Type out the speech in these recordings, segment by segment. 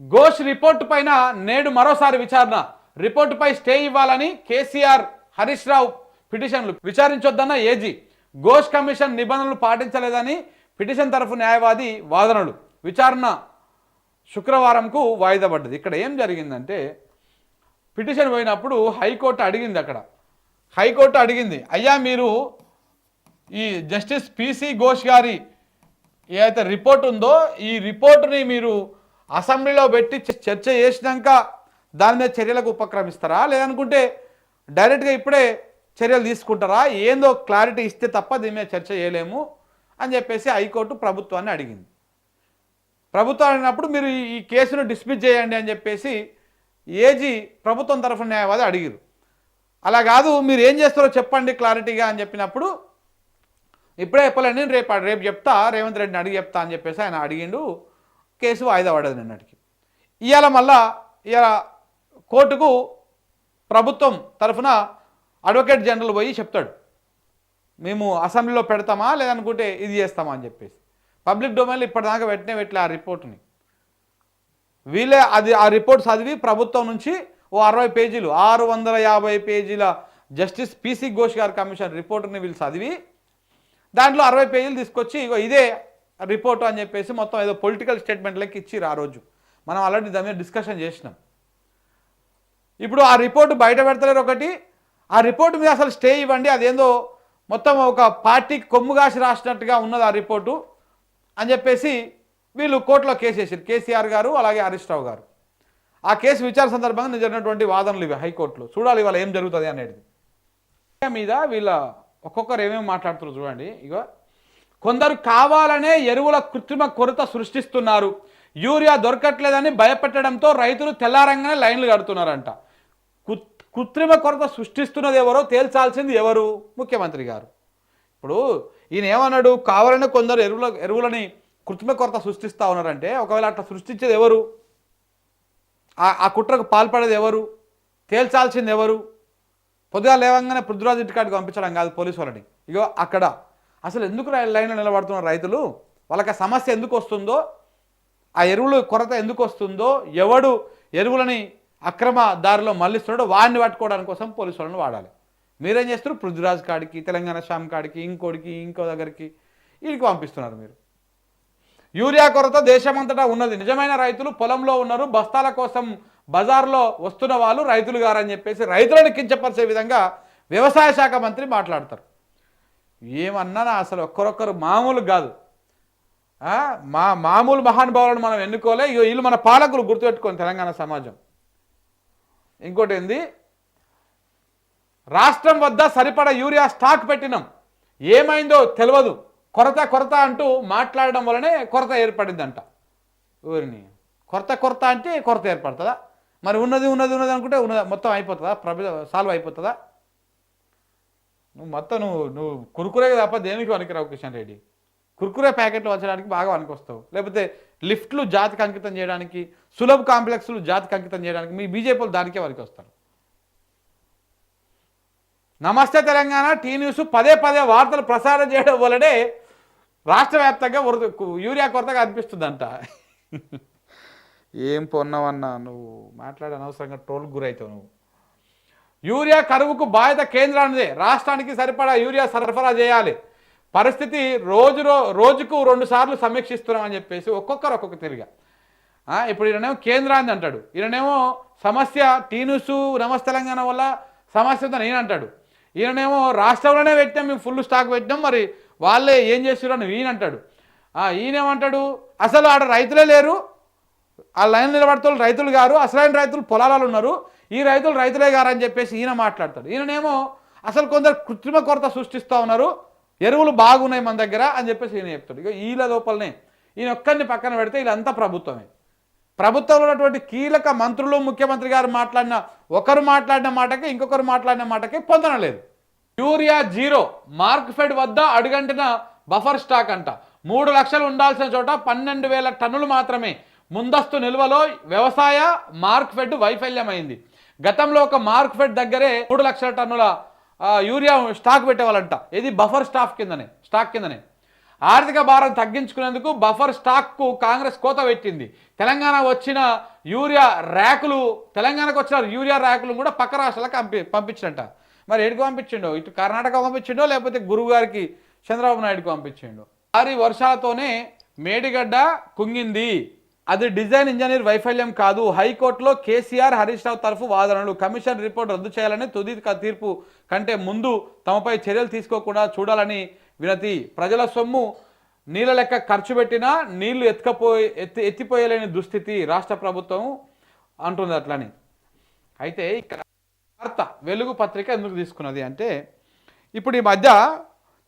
Ghosh report పైన నేడు మరోసారి విచారణ. రిపోర్టుపై స్టే ఇవ్వాలని కేసీఆర్, హరీష్ రావు పిటిషన్లు విచారించొద్దన్న ఏజీ. ఘోష్ కమిషన్ నిబంధనలు పాటించలేదని పిటిషన్ తరఫు న్యాయవాది వాదనలు. విచారణ శుక్రవారంకు వాయిదా పడ్డది. ఇక్కడ ఏం జరిగిందంటే పిటిషన్ పోయినప్పుడు హైకోర్టు అడిగింది. హైకోర్టు అడిగింది, అయ్యా మీరు ఈ జస్టిస్ పిసి ఘోష్ గారి ఏదైతే రిపోర్ట్ ఉందో ఈ రిపోర్టుని మీరు అసెంబ్లీలో పెట్టి చర్చ చేసినాక దాని మీద చర్యలకు ఉపక్రమిస్తారా, లేదనుకుంటే డైరెక్ట్గా ఇప్పుడే చర్యలు తీసుకుంటారా, ఏందో క్లారిటీ ఇస్తే తప్ప దీని మీద చర్చ చేయలేము అని చెప్పేసి హైకోర్టు ప్రభుత్వాన్ని అడిగింది. ప్రభుత్వం అడిగినప్పుడు మీరు ఈ కేసును డిస్మిస్ చేయండి అని చెప్పేసి ఏజీ ప్రభుత్వం తరఫున న్యాయవాది అడిగారు. అలా కాదు, మీరు ఏం చేస్తారో చెప్పండి క్లారిటీగా అని చెప్పినప్పుడు ఇప్పుడే చెప్పలేండి, రేపు చెప్తా, రేవంత్ రెడ్డిని అడిగి చెప్తా అని చెప్పేసి ఆయన అడిగిండు. కేసు వాయిదా పడదు నిన్నటికి. ఇవాళ మళ్ళా కోర్టుకు ప్రభుత్వం తరఫున అడ్వకేట్ జనరల్ పోయి చెప్తాడు, మేము అసెంబ్లీలో పెడతామా లేదనుకుంటే ఇది చేస్తామా అని చెప్పేసి. పబ్లిక్ డొమైన్లో ఇప్పటిదాకా పెట్టలే ఆ రిపోర్ట్ని. వీళ్ళే ఆ రిపోర్ట్ చదివి ప్రభుత్వం నుంచి ఓ 60 పేజీలు 650 పేజీల జస్టిస్ పిసి ఘోష్ గారి కమిషన్ రిపోర్ట్ని వీళ్ళు చదివి దాంట్లో 60 పేజీలు తీసుకొచ్చి ఇగో ఇదే రిపోర్టు అని చెప్పేసి మొత్తం ఏదో పొలిటికల్ స్టేట్మెంట్ లెక్క ఇచ్చిర్రు. ఆ రోజు మనం ఆల్రెడీ దాని మీద డిస్కషన్ చేసినాం. ఇప్పుడు ఆ రిపోర్టు బయట పెడతలేరు ఒకటి, ఆ రిపోర్టు మీద అసలు స్టే ఇవ్వండి, అదేందో మొత్తం ఒక పార్టీకి కొమ్ముగాసి రాసినట్టుగా ఉన్నది ఆ రిపోర్టు అని చెప్పేసి వీళ్ళు కోర్టులో కేసు వేసారు. కేసీఆర్ గారు అలాగే హరీష్ రావు గారు. ఆ కేసు విచారణ సందర్భంగా జరిగినటువంటి వాదనలు ఇవి హైకోర్టులో. చూడాలి ఇవాళ ఏం జరుగుతుంది అనేది. మీద వీళ్ళ ఒక్కొక్కరు ఏమేమి మాట్లాడుతున్నారు చూడండి. ఇగో కొందరు కావాలనే ఎరువుల కృత్రిమ కొరత సృష్టిస్తున్నారు, యూరియా దొరకట్లేదని భయపెట్టడంతో రైతులు తెల్లారంగానే లైన్లు కడుతున్నారంట. కృత్రిమ కొరత సృష్టిస్తున్నది ఎవరో తేల్చాల్సింది ఎవరు? ముఖ్యమంత్రి గారు. ఇప్పుడు ఈయన ఏమన్నాడు, కావాలనే కొందరు ఎరువులని కృత్రిమ కొరత సృష్టిస్తూ ఉన్నారంటే ఒకవేళ అట్లా సృష్టించేది ఎవరు, ఆ కుట్రకు పాల్పడేది ఎవరు, తేల్చాల్సింది ఎవరు? పొద్దుగా లేవంగానే పృథ్వీరాజ్ ఇంటికాడికి పంపించడం కాదు పోలీసు వాళ్ళని. ఇగో అక్కడ అసలు ఎందుకు లైన్లో నిలబడుతున్నారు రైతులు, వాళ్ళకి ఆ సమస్య ఎందుకు వస్తుందో, ఆ ఎరువులు కొరత ఎందుకు వస్తుందో, ఎవడు ఎరువులని అక్రమ దారిలో మళ్ళిస్తున్నాడో వాడిని పట్టుకోవడానికి కోసం పోలీసు వాళ్ళని వాడాలి. మీరేం చేస్తారు, పృథ్వీరాజ్ కాడికి, తెలంగాణ శ్యామ్ కాడికి, ఇంకోటికి, ఇంకో దగ్గరికి వీడికి పంపిస్తున్నారు మీరు. యూరియా కొరత దేశమంతటా ఉన్నది, నిజమైన రైతులు పొలంలో ఉన్నారు, బస్తాల కోసం బజార్లో వస్తున్న వాళ్ళు రైతులు గారని చెప్పేసి రైతులను కించపరిచే విధంగా వ్యవసాయ శాఖ మంత్రి మాట్లాడతారు. అసలు ఒక్కరొక్కరు మామూలు కాదు. మామూలు మహానుభావులను మనం ఎన్నుకోలే. వీళ్ళు మన పాలకులు గుర్తుపెట్టుకోండి తెలంగాణ సమాజం. ఇంకోటి ఏంది, రాష్ట్రం వద్ద సరిపడా యూరియా స్టాక్ పెట్టినాం, ఏమైందో తెలియదు, కొరత అంటూ మాట్లాడడం వల్లనే కొరత ఏర్పడిందంట. ఊరిని కొరత అంటే కొరత ఏర్పడుతుందా? మరి ఉన్నది అనుకుంటే మొత్తం అయిపోతుందా? సాల్వ్ అయిపోతుందా? నువ్వు కురుకురే తప్ప దేనికి వనికిరావు కిషన్ రెడ్డి. కురుకురే ప్యాకెట్లు వచ్చడానికి బాగా వనికొస్తావు, లేకపోతే లిఫ్ట్లు జాతికి అంకితం చేయడానికి, సులభ కాంప్లెక్స్లు జాతికి అంకితం చేయడానికి మీ బీజేపీలు దానికే వరకు వస్తారు. నమస్తే తెలంగాణ టీ న్యూస్ పదే వార్తలు ప్రసారం చేయడం వల్లనే రాష్ట్ర వ్యాప్తంగా యూరియా కొరతగా అనిపిస్తుందంట. ఏం పొన్నావన్నా నువ్వు మాట్లాడే అనవసరంగా ట్రోల్ గురవుతావు నువ్వు. యూరియా కరువుకు బాధ్యత కేంద్రానిదే, రాష్ట్రానికి సరిపడా యూరియా సరఫరా చేయాలి, పరిస్థితి రోజుకు 2 సార్లు సమీక్షిస్తున్నామని చెప్పేసి ఒక్కొక్కరు ఒక్కొక్క తిరిగా. ఇప్పుడు ఈయనేమో కేంద్రాన్ని అంటాడు, ఈయనేమో సమస్య టీ న్యూస్ నమస్తే తెలంగాణ వల్ల సమస్య ఉందని ఈయన అంటాడు, ఈయనేమో రాష్ట్రంలోనే పెట్టాం మేము ఫుల్ స్టాక్ పెట్టినాం మరి వాళ్ళే ఏం చేస్తున్నారని ఈయన అంటాడు. ఈయనేమంటాడు, అసలు ఆడ రైతులే లేరు, ఆ లైన్ నిలబడతారు రైతులు గారు, అసలైన రైతులు పొలాలలో ఉన్నారు, ఈ రైతులు రైతులే గారు అని చెప్పేసి ఈయన మాట్లాడతాడు. ఈయనేమో అసలు కొందరు కృత్రిమ కొరత సృష్టిస్తూ ఉన్నారు, ఎరువులు బాగున్నాయి మన దగ్గర అని చెప్పేసి ఈయన చెప్తాడు. ఇక వీళ్ళ లోపలనే ఈయన ఒక్కరిని పక్కన పెడితే వీళ్ళంతా ప్రభుత్వమే. ప్రభుత్వంలో ఉన్నటువంటి కీలక మంత్రులు, ముఖ్యమంత్రి గారు ఒకరు మాట్లాడిన మాటకి ఇంకొకరు మాట్లాడిన మాటకి పొందడం లేదు. యూరియా 0, మార్క్ఫెడ్ వద్ద అడుగంటిన బఫర్ స్టాక్ అంట. 3 లక్షలు ఉండాల్సిన చోట 12,000 టన్నులు మాత్రమే. ముందస్తు నిల్వలో వ్యవసాయ మార్క్ఫెడ్ వైఫల్యమైంది. గతంలో ఒక మార్క్ఫెడ్ దగ్గరే 3 లక్షల టన్నుల యూరియా స్టాక్ పెట్టేవాళ్ళంట. ఇది బఫర్ స్టాక్ కిందనే. ఆర్థిక భారం తగ్గించుకునేందుకు బఫర్ స్టాక్కు కాంగ్రెస్ కోత పెట్టింది. తెలంగాణ వచ్చిన యూరియా ర్యాకులు తెలంగాణకు వచ్చిన యూరియా ర్యాకులు కూడా పక్క రాష్ట్రాలకు పంపించినట్ట. మరి ఏడికి పంపించిండో? ఇటు కర్ణాటక పంపించిండో లేకపోతే గురువు గారికి చంద్రబాబు నాయుడుకి పంపించిండో? భారీ వర్షాలతోనే మేడిగడ్డ కుంగింది, అది డిజైన్ ఇంజనీర్ వైఫల్యం కాదు. హైకోర్టులో కేసీఆర్ హరీష్ రావు తరఫు వాదనలు. కమిషన్ రిపోర్ట్ రద్దు చేయాలని, తుది తీర్పు కంటే ముందు తమపై చర్యలు తీసుకోకుండా చూడాలని వినతి. ప్రజల సొమ్ము నీళ్ళ లెక్క ఖర్చు పెట్టినా నీళ్లు ఎత్తిపోయలేని దుస్థితి రాష్ట్ర ప్రభుత్వం అంటుంది అట్లని. అయితే ఇక్కడ వార్త వెలుగు పత్రిక ఎందుకు తీసుకున్నది అంటే, ఇప్పుడు ఈ మధ్య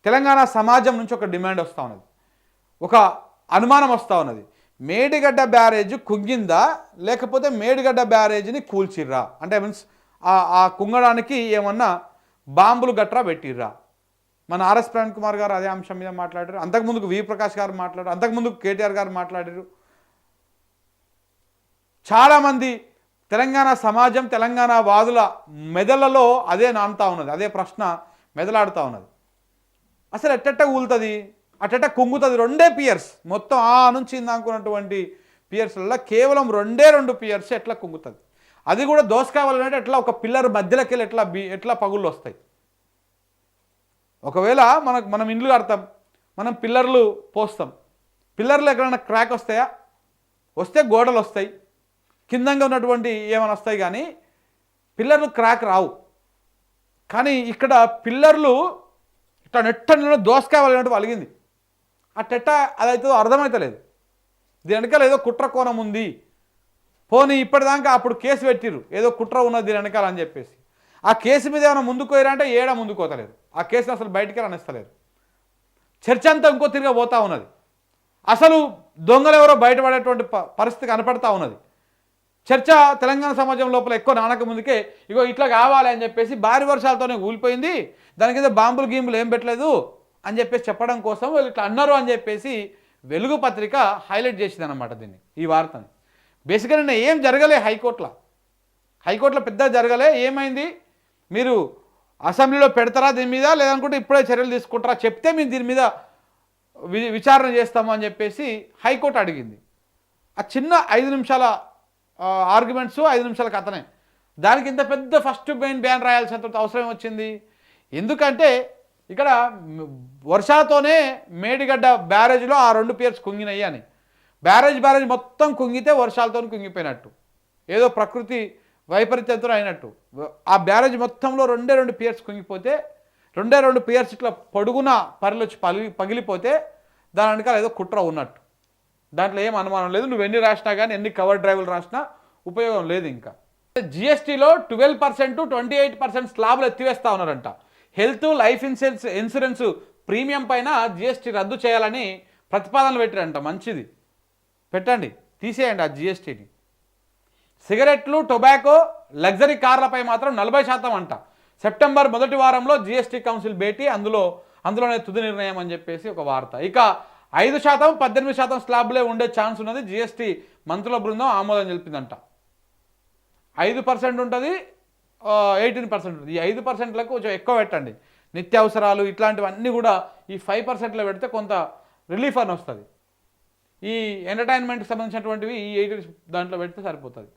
తెలంగాణ సమాజం నుంచి ఒక డిమాండ్ వస్తూ ఉన్నది, ఒక అనుమానం వస్తూ ఉన్నది. మేడిగడ్డ బ్యారేజ్ కుంగిందా లేకపోతే మేడిగడ్డ బ్యారేజ్ని కూల్చిర్రా? అంటే మీన్స్ ఆ కుంగడానికి ఏమన్నా బాంబులు గట్రా పెట్టిర్రా? మన ఆర్ఎస్ ప్రవీణ్ కుమార్ గారు అదే అంశం మీద మాట్లాడారు, అంతకుముందుకు వి ప్రకాష్ గారు మాట్లాడారు, అంతకుముందుకు కేటీఆర్ గారు మాట్లాడారు. చాలామంది తెలంగాణ సమాజం, తెలంగాణ వాదుల మెదళ్లలో అదే నానుతూ ఉన్నది, అదే ప్రశ్న మెదలాడుతూ ఉన్నది. అసలు ఎట్టెట్ట ఊలుతుంది, అట్టెట్ట కుంగుతుంది? 2 పియర్స్ మొత్తం ఆ నుంచి ఇందాకున్నటువంటి పియర్స్లలో కేవలం 2 పియర్స్ ఎట్లా కుంగుతుంది? అది కూడా దోసకావాలంటే ఎట్లా ఒక పిల్లర్ మధ్యలోకి వెళ్ళి ఎట్లా పగుళ్ళు వస్తాయి? ఒకవేళ మనం ఇండ్లు కడతాం, మనం పిల్లర్లు పోస్తాం, పిల్లర్లు ఎక్కడైనా క్రాక్ వస్తాయా? వస్తే గోడలు వస్తాయి, కిందంగా ఉన్నటువంటి ఏమైనా వస్తాయి, కానీ పిల్లర్లు క్రాక్ రావు. కానీ ఇక్కడ పిల్లర్లు ఇట్లా నెట్టలో దోసకాయనట్టు వలిగింది. అట్టెట్ట అదైతే అర్థమవుతలేదు. దీని వెనకాల ఏదో కుట్ర కోణం ఉంది. పోనీ ఇప్పటిదాకా అప్పుడు కేసు పెట్టిర్రు, ఏదో కుట్ర ఉన్నది దీని వెనకాల అని చెప్పేసి. ఆ కేసు మీద ఏమైనా ముందుకు పోయారంటే ముందుకు పోతలేదు. ఆ కేసుని అసలు బయటికి రానిస్తలేదు. చర్చ అంతా ఇంకో తిరిగా పోతూ ఉన్నది. అసలు దొంగలు ఎవరో బయటపడేటువంటి పరిస్థితి కనపడతా ఉన్నది. చర్చ తెలంగాణ సమాజం లోపల ఎక్కువ నానక ముందుకే ఇగో ఇట్లా కావాలి అని చెప్పేసి భారీ వర్షాలతోనే కూలిపోయింది, దాని కింద బాంబులు గీంబులు ఏం పెట్టలేదు అని చెప్పేసి చెప్పడం కోసం వీళ్ళు ఇట్లా అన్నారు అని చెప్పేసి వెలుగు పత్రిక హైలైట్ చేసింది అనమాట దీన్ని, ఈ వార్తని. బేసిక్గా నిన్న ఏం జరగలే హైకోర్టులో పెద్ద జరగలే. ఏమైంది, మీరు అసెంబ్లీలో పెడతారా దీని మీద, లేదనుకుంటే ఇప్పుడే చర్యలు తీసుకుంటారా, చెప్తే మేము దీని మీద విచారణ చేస్తాము అని చెప్పేసి హైకోర్టు అడిగింది. ఆ చిన్న 5 నిమిషాల ఆర్గ్యుమెంట్స్, 5 నిమిషాల కథనే. దానికి ఇంత పెద్ద ఫస్ట్ మెయిన్ బ్యాన్ రాయాల్సినంత అవసరం వచ్చింది. ఎందుకంటే ఇక్కడ వర్షాలతోనే మేడిగడ్డ బ్యారేజ్లో ఆ 2 పియర్స్ కుంగినాయి అని. బ్యారేజ్ మొత్తం కుంగితే వర్షాలతో కుంగిపోయినట్టు, ఏదో ప్రకృతి వైపరీత్యంతో అయినట్టు. ఆ బ్యారేజ్ మొత్తంలో 2 పియర్స్ కుంగిపోతే 2 పియర్స్ ఇట్లా పొడుగున పరిలొచ్చి పగిలిపోతే దాని వెనకాల ఏదో కుట్ర ఉన్నట్టు. దాంట్లో ఏం అనుమానం లేదు. నువ్వు ఎన్ని రాసినా కానీ, ఎన్ని కవర్ డ్రైవ్లు రాసినా ఉపయోగం లేదు. ఇంకా జిఎస్టీలో 12% 28% స్లాబ్లు ఎత్తివేస్తా ఉన్నారంట. హెల్త్, లైఫ్ ఇన్సూరెన్స్ ప్రీమియం పైన జిఎస్టీ రద్దు చేయాలని ప్రతిపాదనలు పెట్టారంట. మంచిది, పెట్టండి, తీసేయండి ఆ జిఎస్టీని. సిగరెట్లు, టొబాకో, లగ్జరీ కార్లపై మాత్రం 40% అంట. సెప్టెంబర్ మొదటి వారంలో జిఎస్టీ కౌన్సిల్ భేటీ, అందులోనే తుది నిర్ణయం అని చెప్పేసి ఒక వార్త. ఇక 5%, 18% స్లాబ్లే ఉండే ఛాన్స్ ఉన్నది. జిఎస్టీ మంత్రుల బృందం ఆమోదం తెలిపిందంట. 5% ఉంటుంది, 18% ఉంటుంది. ఈ 5%లకు కొంచెం ఎక్కువ పెట్టండి. నిత్యావసరాలు ఇట్లాంటివన్నీ కూడా ఈ 5%లో పెడితే కొంత రిలీఫ్ అని వస్తుంది. ఈ ఎంటర్టైన్మెంట్కి సంబంధించినటువంటివి ఈ 80 దాంట్లో పెడితే సరిపోతుంది.